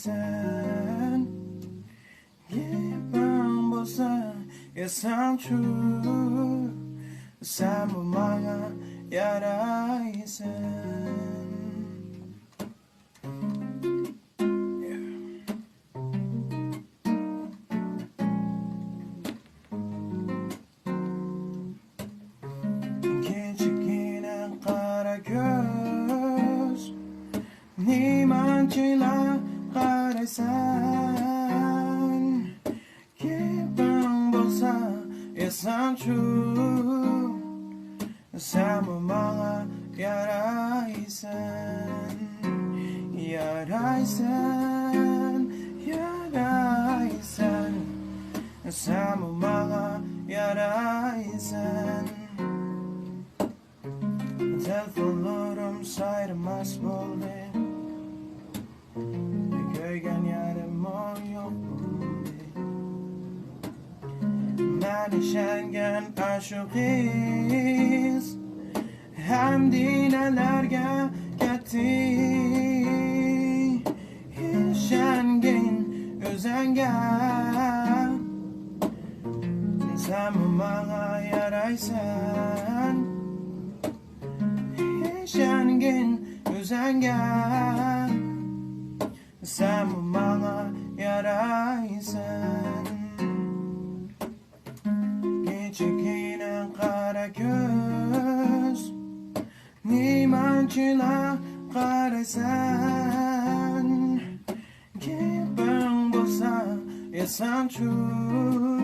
yaraysan Gibang bolsa yasan true Sen bu bana yaraysan Göz Nimancıyla karaysan Gibang bolsa yasan true Sen bu bana yaraysan Yaraysan Yaraysan Sen bu bana yaraysan Telefonlarım sayrılmaz oldu Gölgen yarım o yok oldu Ben işengen aşıkız Hem dinelerge gitti İşengen özengen Sen bana yaraysan Şengin özengen Sen bu bana yaraysan Geçik yine kara göz Nimancıyla karaysan Gibang bolsa yasan true